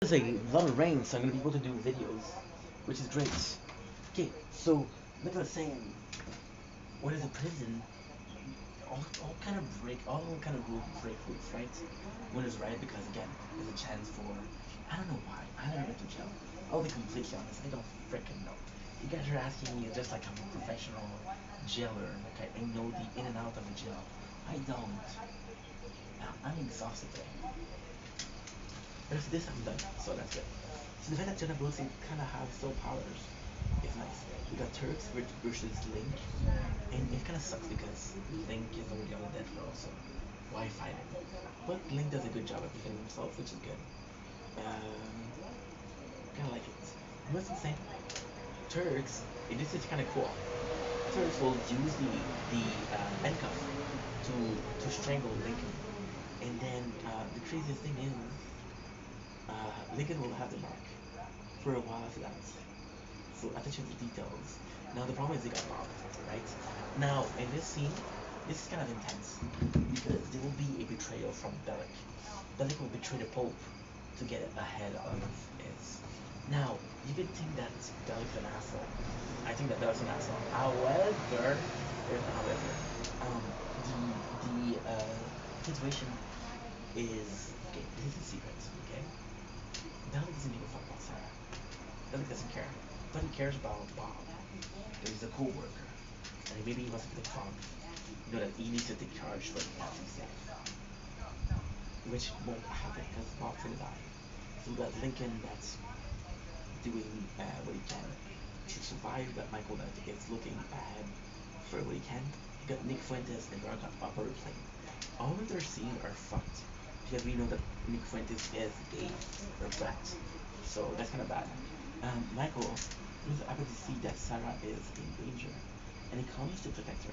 There's a lot of rain, so I'm gonna be able to do videos, which is great. Okay, so like I was saying, what is a prison? All kind of rule break rules, right? One is right because again, there's a chance for I don't know why I never been to jail. I'll be completely honest, I don't freaking know. You guys are asking me just like I'm a professional jailer, like I know the in and out of the jail. I don't. I'm exhausted today. There's this I'm done, so that's good. So the fact that Jenna Brooksy kind of have still powers is nice. We got Turks versus Link, and it kind of sucks because Link is already on the death row, so why fight him? But Link does a good job at defending himself, which is good. Kind of like it. I must say, Turks, this is kind of cool. Turks will use the handcuff to strangle Lincoln, and then the craziest thing is Lincoln will have the mark for a while after that. So attention to details. Now the problem is they got robbed, right? Now in this scene, this is kind of intense because there will be a betrayal from Bellic. Bellic will betray the Pope to get ahead of his. Now you could think that Bellic's an asshole. I think that Bellic's an asshole. However, there's an however. Um, the situation is okay. This is a secret. Okay, Bellic doesn't give a fuck about Sarah. Bellic doesn't care, but he cares about Bob. He's a co-worker, and maybe he wants to be the top. You know that he needs to take charge for the party safe, which won't happen because Bob's gonna die. So we got Lincoln that's doing what he can to survive. We got Michael that is looking ahead for what he can. We got Nick Fuentes and Veronica upper plane. All of their scenes are fucked because we know that Nick Fuentes is gay or black, so that's kind of bad. Michael is able to see that Sarah is in danger, and he comes to protect her.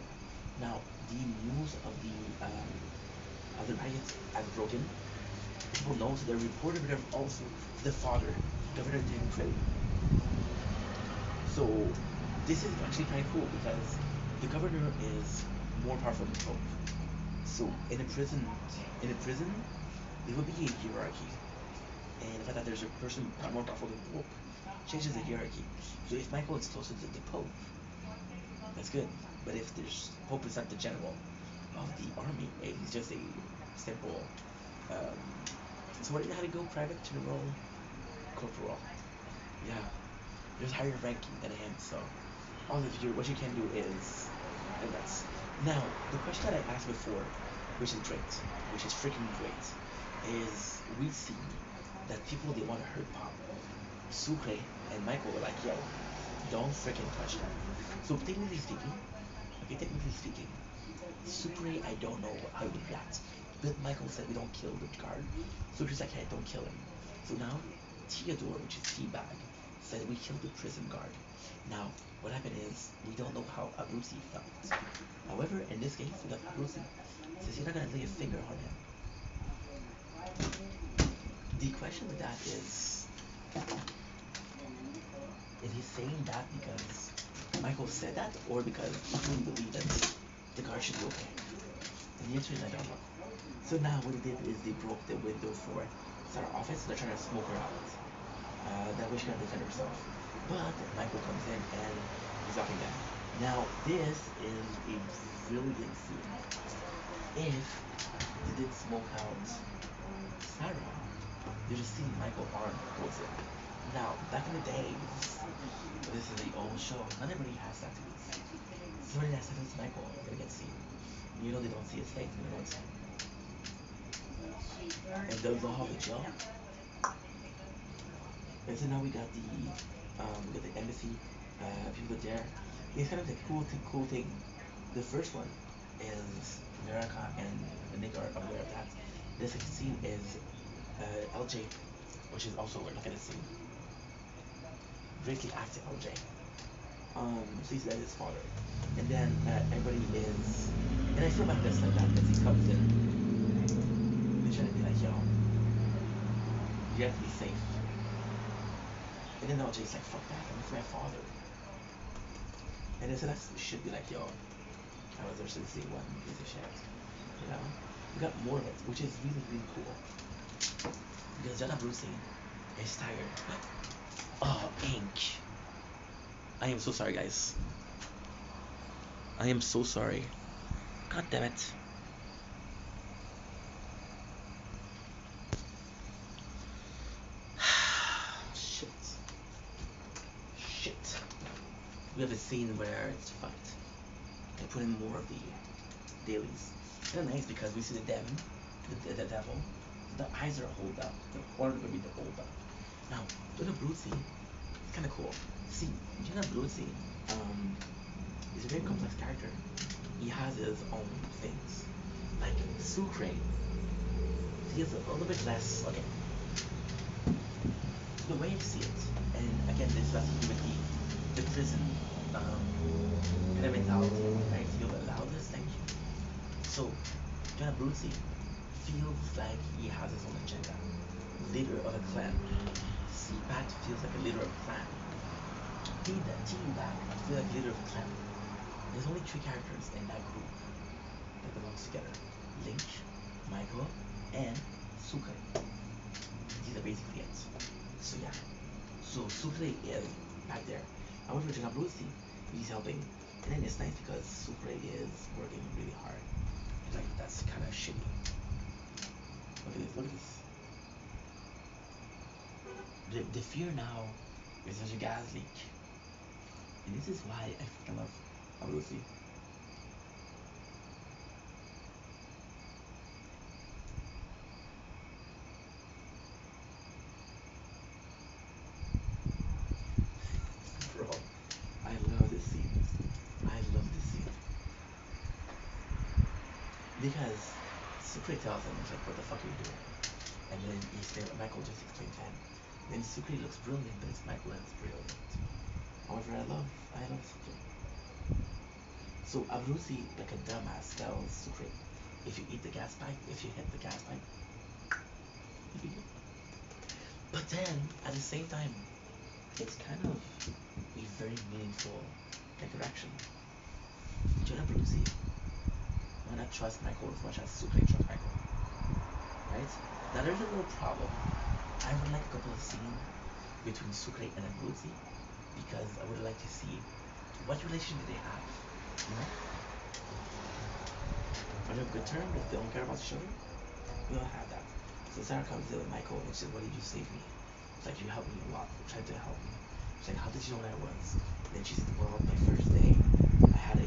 Now, the news of the riot has broken. People know, so they reported them also to the father, Governor Tancred. So this is actually kind of cool because the governor is more powerful than the Pope. So in a prison, there will be a hierarchy, and the fact that there's a person more powerful than the Pope changes the hierarchy. So if Michael is closer to the Pope, that's good. But if there's Pope is not the general of the army, and he's just a simple. Um, so what do you know how to go private general corporal? Yeah, there's higher ranking than him. So all that what you can do is, and that's now the question that I asked before, which is great, which is freaking great, is we see that people they want to hurt Pop. Sucre and Michael were like, yo, don't freaking touch him. So technically speaking, okay, technically speaking, Sucre, I don't know how to react. But Michael said we don't kill the guard. Sucre's like, hey, don't kill him. So now, Theodore, which is Teabag, said we killed the prison guard. Now, what happened is, we don't know how Abruzzi felt. However, in this case, we got Abruzzi. Says you're not gonna lay a finger on him. The question with that is he saying that because Michael said that, or because he truly believed that the guard should be okay? And the answer is I don't know. So now what they did is they broke the window for Sarah's office. They're trying to smoke her out. That way she can defend herself. But Michael comes in and he's locking them. Now this is a really big scene. If they did smoke out Sarah, you just see Michael arm holds it. Now back in the days, this is the old show. Not everybody has tattoos. Somebody that has tattoos, Michael, is gonna get seen. You know they don't see his face, but they know it's him. And those all have a job. And so now we got the embassy, people there. It's kind of the cool thing. The first one is America and Nick are aware of that. The second scene is LJ, which is also like at the scene. Greatly acted LJ. So he's his father. And then everybody is, and I feel like this like that because he comes in. They're trying to be like, yo, you have to be safe. And then LJ's like, fuck that, I'm with my father. And so that should be like, yo, I was there since day one, piece of shit. You know? We got more of it, which is really, really cool. Because Jana Brucey It's tired. Oh, ink. I am so sorry, guys. I am so sorry. God damn it. Shit. Shit. We have a scene where it's fucked. They put in more of the dailies. They're nice because we see the devil, the devil. The eyes are hold up. The horn will be the hold up. Now, Jonah Bruzzi, it's kind of cool. See, Jonah Bruzzi, is a very complex character. He has his own things. Like Sucre, he is a little bit less. Okay, the way I see it, and again, this has to do with the prison kind of mentality, right? You'll allow this thing. So, John Abruzzi feels like he has his own agenda. Leader of a clan. Seabat feels like a leader of a clan. Team Back feels like leader of a clan. There's only three characters in that group that belongs together. Link, Michael, and Sucre. These are basically it. So yeah. So Sucre is back there. However, John Abruzzi, he's helping. And then it's nice because Sucre is working really hard. Like, that's kind of shitty. Look at this, look at this. The fear now is there's a gas leak. And this is why I fucking love Abruzzi. Bro, I love this scene. I love this scene. Because Sucre tells him, he's like, what the fuck are you doing? And then Michael just explains to him. Then Sucre looks brilliant, but it's Michael that's brilliant. However, I love Sucre. So Abruzzi, like a dumbass, tells Sucre, if you eat the gas pipe, if you hit the gas pipe, you'll be good. But then, at the same time, it's kind of a very meaningful interaction. Jonah Abruzzi why not trust Michael as much as Sucre trusts Michael, right? Now there's a little problem. I would like a couple of scenes between Sucre and Abruzzi because I would like to see what relationship they have. You know? Are they on good terms if they don't care about each other? We don't have that. So Sarah comes in with Michael and she says, why did you save me? It's like, you helped me a lot. You tried to help me. She's like, how did you know where I was? And then she said, well, my first day, I had I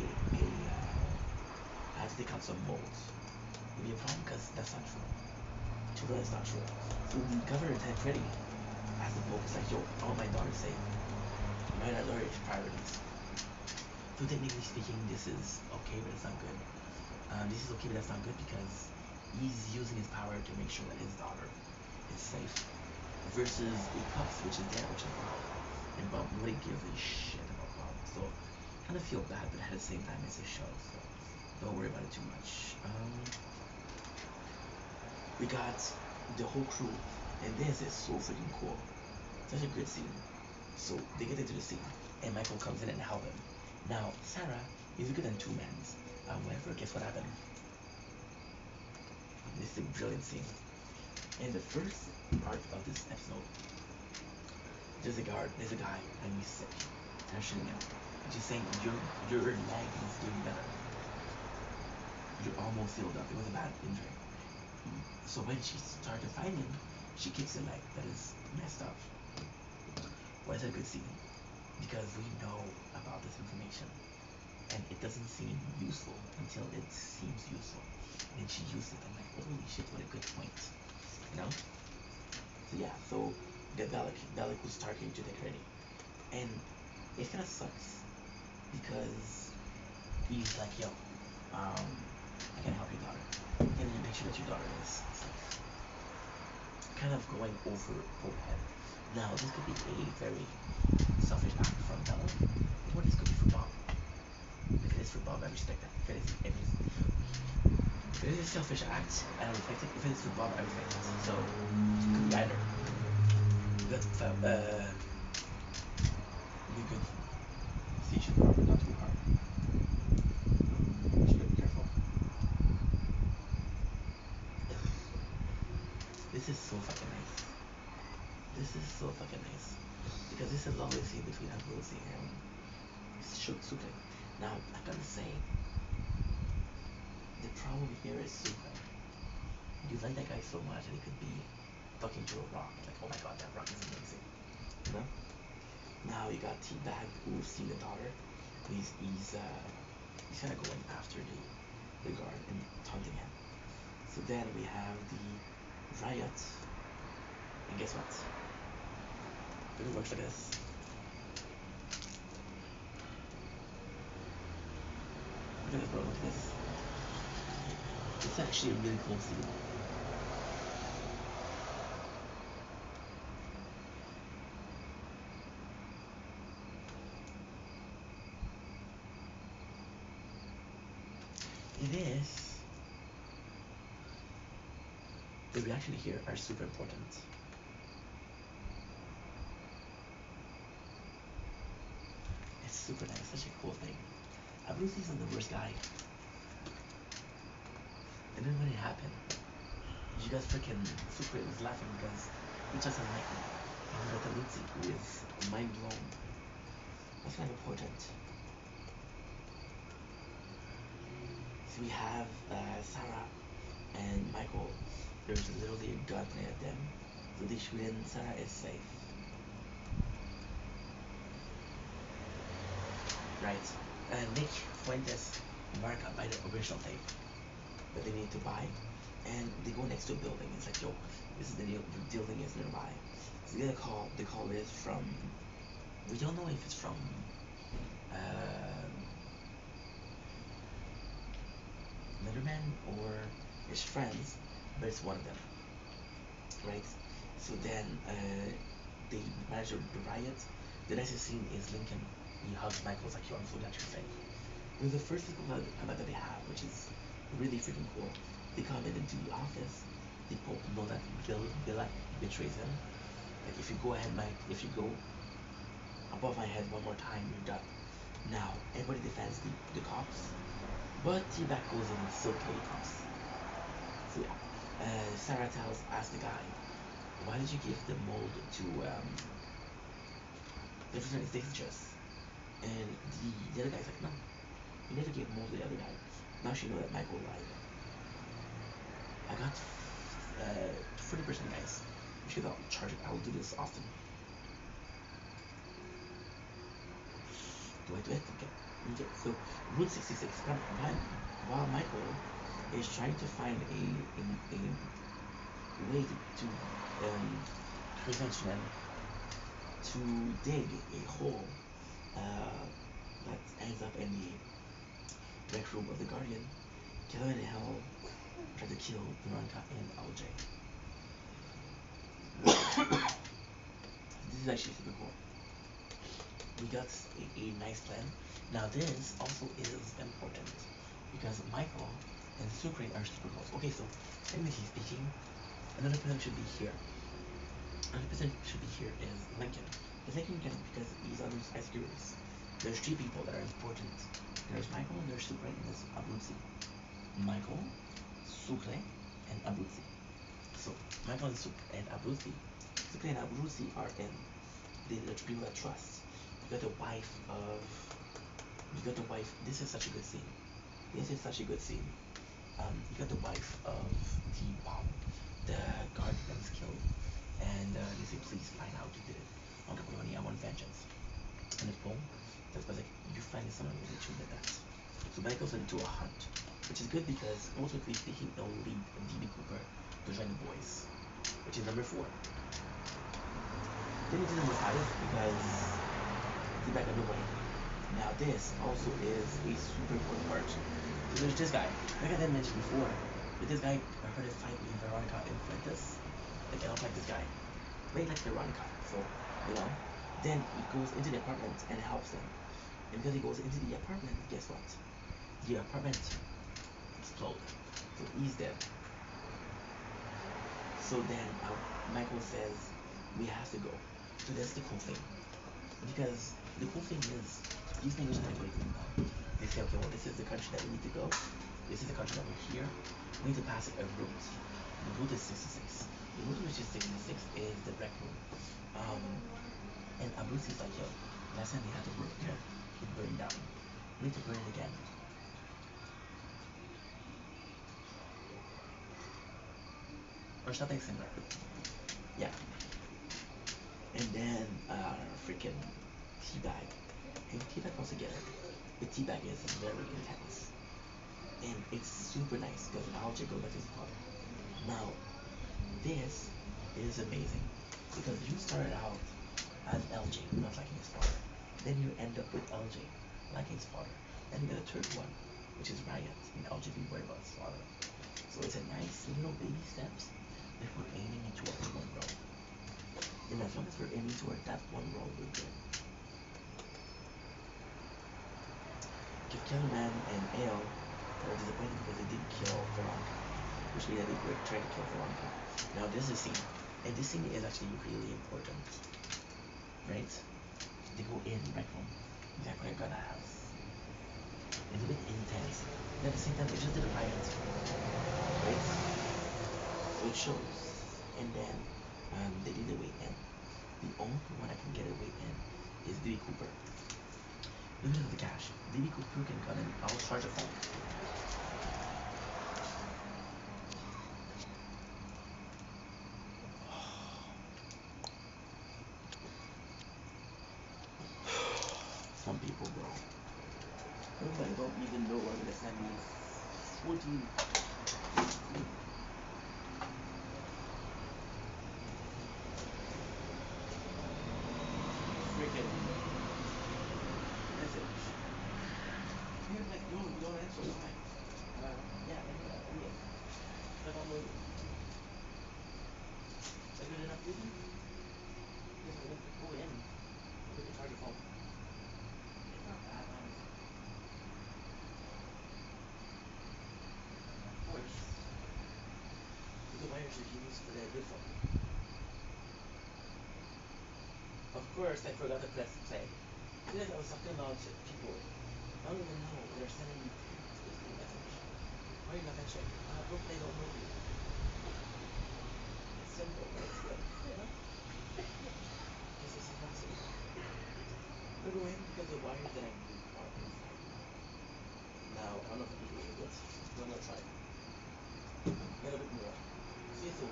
had to take out some molds. It'd be a problem because that's not true. She realized it's not true. So the governor, Ted Freddy, asked the Pope, it's like, yo, I want my daughter safe. My daughter is priorities. So technically speaking, this is okay, but it's not good. This is okay, but that's not good because he's using his power to make sure that his daughter is safe. Versus a cups, which is there, which is Bob. And Bob nobody gives a shit about Bob. So kind of feel bad, but at the same time, it's a show, so don't worry about it too much. We got the whole crew, and this is so freaking cool. Such a good scene. So they get into the scene, and Michael comes in and helps him. Now, Sarah is good than two men. However, guess what happened? This is a brilliant scene. In the first part of this episode, there's a guy, and he's sick. And I'm shooting him. And she's saying, your leg is doing better. You're almost healed up. It was a bad injury. So when she started to find him, she kicks the leg that is messed up. Why is that a good scene? Because we know about this information. And it doesn't seem useful until it seems useful. And she used it. I'm like, holy shit, what a good point. You know? So yeah, so we got Bellic who's targeting to take ready. And it kinda sucks because he's like, yo, I can help your daughter. And you make sure that your daughter is safe. Kind of going overhead. Now this could be a very selfish act from Bellic, or this could be for Bob. If it is for Bob, I respect that. If it is a selfish act, I don't respect it. If it is for Bob, I respect it. So it could be either. But you could see should probably not too hard. You should be careful. This is so fucking nice. this is so fucking nice. Because this is always in between Ambrosio and Sucre. Now, I gotta say, the problem here is Sucre. You like that guy so much and he could be talking to a rock. Like, oh my god, that rock is amazing. You know? Now you got T-Bag who's seen the daughter. He's kind of going after the guard and taunting him. So then we have the riot. And guess what? It works like this. Look at this, bro. Look at this. It's actually a really cool scene. It is. The reaction here are super important. It's super nice, such a cool thing. Abruzzi isn't the worst guy. And then when it happened, you guys freaking Sucre was laughing because he just like me. And got Abruzzi who is mind blown. That's kind of important. So we have Sarah and Michael. There's literally a gun pointed at them. So they shoot in, Sarah is safe. Right. Nick Fuentes mark up by the original tape that they need to buy. And they go next to a building. It's like, yo, this is the building is nearby. So they get a call. The call is from, we don't know if it's from Letterman or his friends, but it's one of them, right? So then they manage to riot. The next scene is Lincoln. He hugs Michael, like, yo, I'm so glad you're safe. It was the first physical combat that they have, which is really freaking cool. They come into the office. The Pope know that Bill betrays him. Like, if you go ahead, Mike, if you go above my head one more time, you're done. Now, everybody defends the cops, but T-Back goes in and still kills the cops. So yeah, Sarah asks the guy, why did you give the mold to the United States just? And the other guy's like, no, you never gave mold to the other guy. Now she know that Michael lied. I got 40% guys. You should charge it. I will do this often. Do I do it? Okay. So Route 66. While Michael is trying to find a way to prevent them to dig a hole that ends up in the rec room of the Guardian, Kevin and Hell try to kill Veronica and LJ. This is actually super cool. We got a nice plan. Now this also is important because Michael and Sucre are super close. Okay, so technically speaking, another person should be here. Another person should be here is Lincoln. The Lincoln can because he's on his ice series. There's three people that are important. There's Michael, there's Sucre, and there's Abruzzi. Michael, Sucre, and Abruzzi. So Michael and Abruzzi, Sucre and Abruzzi are in the people that trust. You got the wife of. You got the wife. This is such a good scene. This is such a good scene. You got the wife of the bomb. The guard that was killed, and they say, please find out who did it. On Capricorn, I want vengeance. And the poem, that's like, you find someone who did that. So Michael's went into a hunt, which is good because, ultimately speaking, it'll lead D.B. Cooper to join the boys, which is number 4. Then we did number 5 because he's back on the way. Now this also is a super important part. So there's this guy, like I didn't mention before, but this guy heard a fight with Veronica and Fuentes. Like, I don't like this guy. They like Veronica, so, you know. Then he goes into the apartment and helps them. And because he goes into the apartment, guess what? The apartment explodes. So he's dead. So then Michael says, we have to go. So that's the cool thing. Because the cool thing is, these niggas are going to now. They say, okay, well, this is the country that we need to go. This is the country that we're here. We need to pass a route. The route is 66. The movie which is 66 is the Black Moon. Um, and Abruzzi is like, yo, last time they had to burn, it burned down. We need to burn it again. Or something similar. Yeah. And then freaking Teabag. And Teabag comes together. The Teabag is very intense. And it's super nice because Algae goes back to his father. Now, this is amazing because you started out as LJ, not liking his father. Then you end up with LJ, liking his father. Then you get a third one, which is Riot, and LJ being worried about his father. So it's a nice little baby steps if we're aiming towards one role. And as long as we're aiming toward that one role, we're good. Give Kellerman and Ale are disappointed because they didn't kill Veronica, which means that they were trying to kill Veronica. Now this is a scene, and this scene is actually really important, right? They go in back home. They're gonna have. It's a bit intense. And at the same time, they just did a riot, right? So it shows. And then they did the way in. The only one I can get a way in is D.B. Cooper. Look at the cash. D.B. Cooper can come in. I'll charge a phone. Some people, bro. Everybody don't even know what I'm gonna send me 14 freaking message. And you're like, yo, you don't answer, why? Yeah, let me click on the is that good enough for you? Just go in. We can charge your phone. It's not bad, honestly. Of course. The wires are used for the good phone. Of course, I forgot to press play. Yes, I was talking about people. I don't even know. They're sending me a message. Why are you not answering? Bro, they don't know you. It's simple, but it's like, you know, this is impossible. We're going because the wires that I need are inside. Now, I don't know if I can do it, but I'm gonna try. A little bit more. See, so,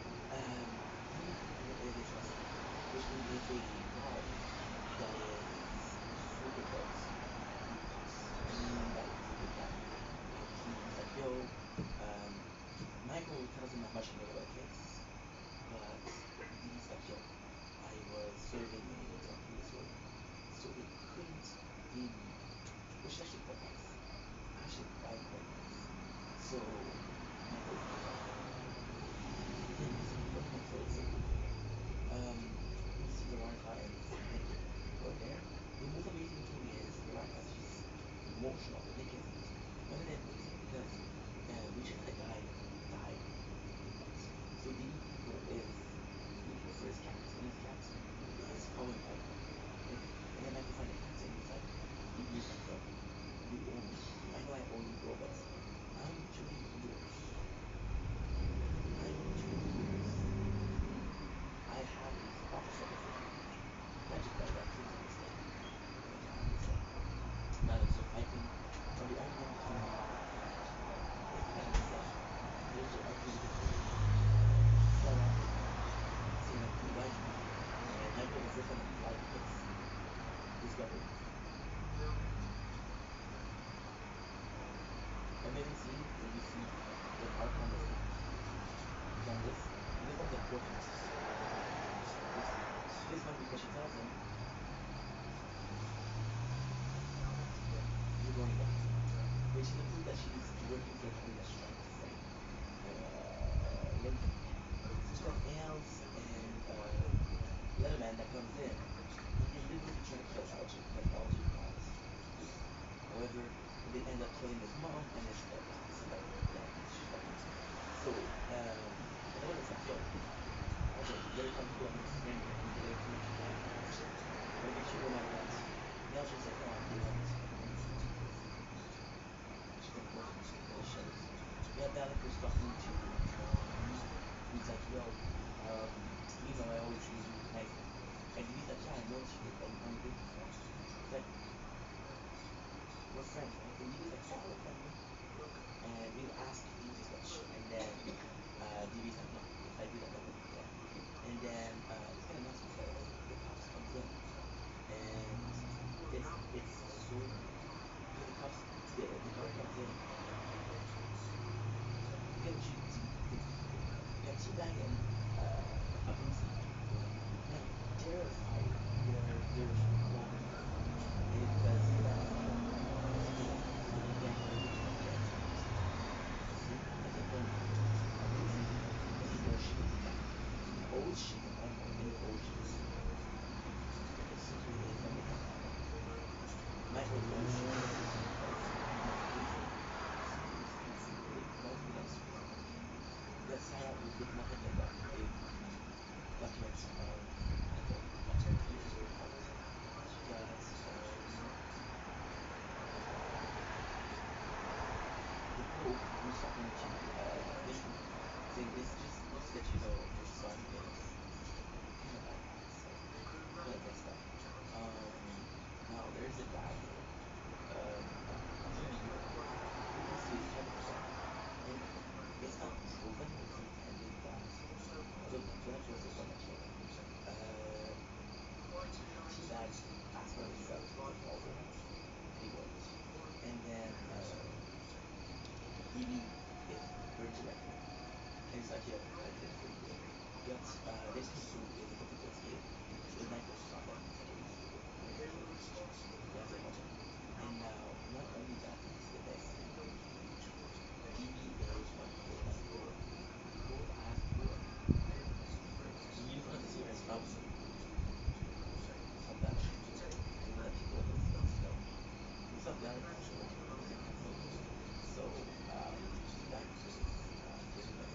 is a trust, which means it's a guard that is super close. That is a good guy. And he's like, yo, Michael tells him not much more about the case, but he's like, yo, I was serving a previous work, so it couldn't be me, which is actually quite nice. Actually, quite nice. So, Michael is like, then he's like, what can I tell you? Veronica and Nick were there. The most amazing thing is Veronica is just emotional, but Nick isn't. Why are they amazing? Because we just had a guy die once. So D.B. Cooper is looking for his cat, and his cat is following Michael. Right? And then Michael finds the cat, and he's like, he's like, yo, you owe me. I know I owe you, bro, but I'm truly yours. I'm truly yours. I have these officer for you. Magic by that proves a mistake. And he's like, now they're still fighting. Now they are going to, if you guys they're still arguing with Sarah, saying like, you lied to me. And Michael, the first one that lied because discovered. Amazing scene where you see the mark on the snap. It's on this. And this one's important. This one because she tells him, you're going back. Which is a proof that she's working for a company that's trying to frame Lincoln. So you have Ailes and Letterman that comes in, and they're going to try to kill LG because LG dies. However, they end up killing his mom and his stepdad. Yeah, she's pregnant. So, and then it's like, yo, LJ, you better come through. I'm going to frame you. I'm going to make you die. I'm going to get you no matter what. And LJ's like, no, I'm not. Which is important because it shows. friends, right? So DB is like super friendly, and we'll ask DB to switch, and then DB's like, no, if I do that, that will be fair. And then it's kind of nuts because the cops comes in, and it's so the cops the car comes in, Katibagan Abusi, like terrified their walking home. And because it's a gang related to the terrorist. See? Katibagan Abusi, kasi their sheep is back. Old sheep and old sheep. It's really funny. My old sheep the Sarah with Mohammed in documents uses very hard because the Pope was talking to Lincoln saying this just to let you know your son is kind of like kind of messed up. Now there's a guy here. He wants to try to protect him, and it's not proven that it's intended that Glenn Close is the one that killed him. Uh, T-Bag asked for his son to take all the money, and he wouldn't. And then DB is very direct. And it's like, yo, I did it for you. But this can prove it was a particular escape. The Nyquist saw that and said, hey, we're gonna kill this chick. That's it, okay. And now, not only that, this is the best thing. DB is one of the best people who will ask for you want to see her from that shoot to let people know. It's not that impossible. It's impossible. So, that is pretty much.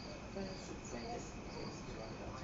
But when this round out,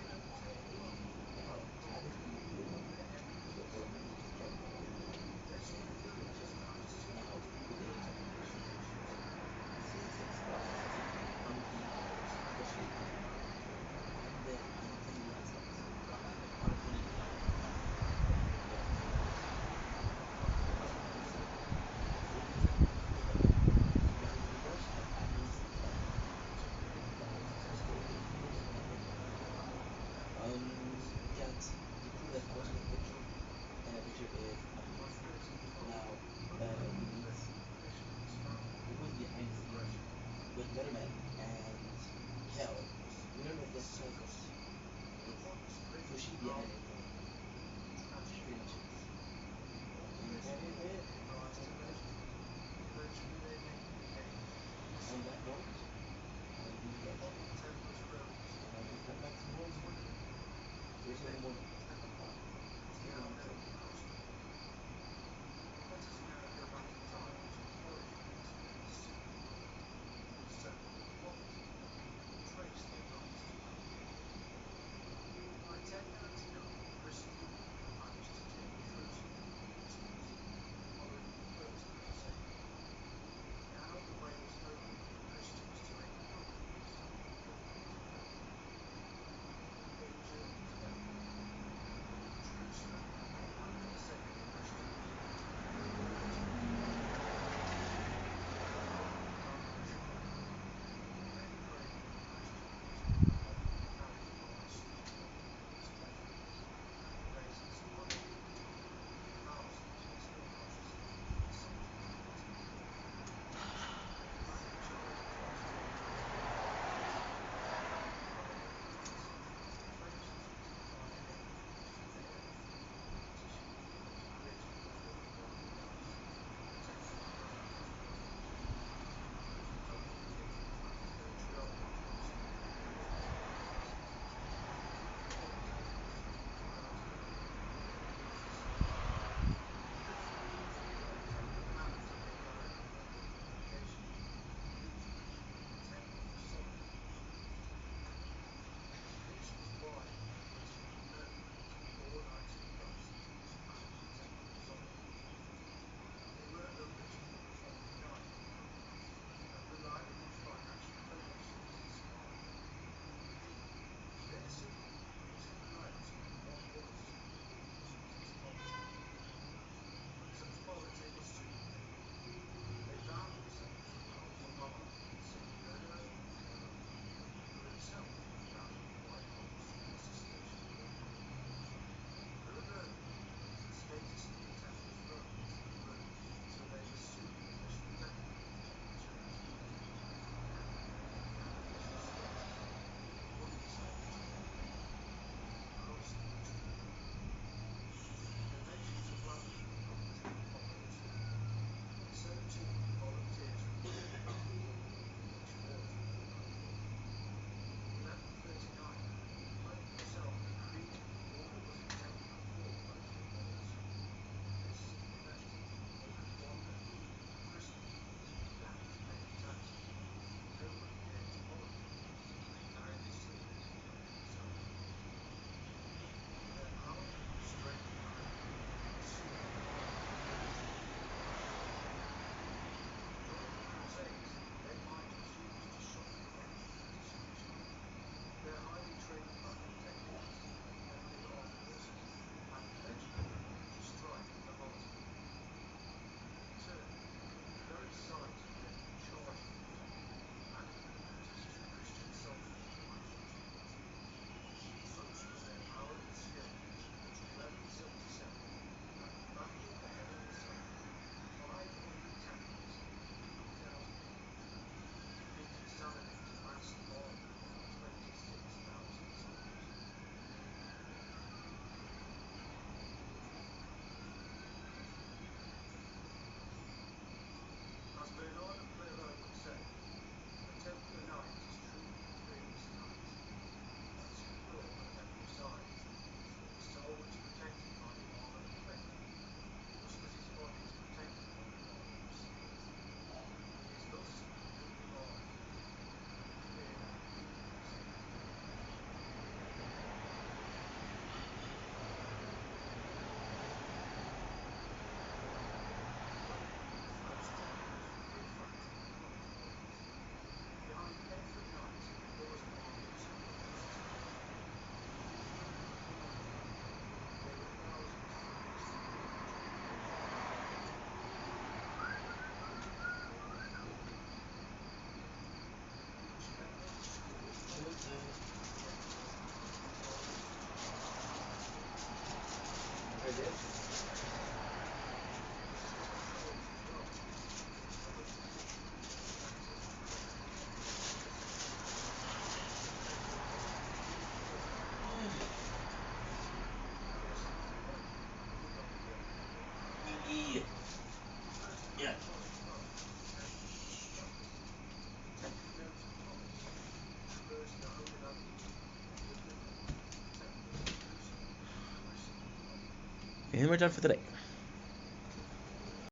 And we're done for today.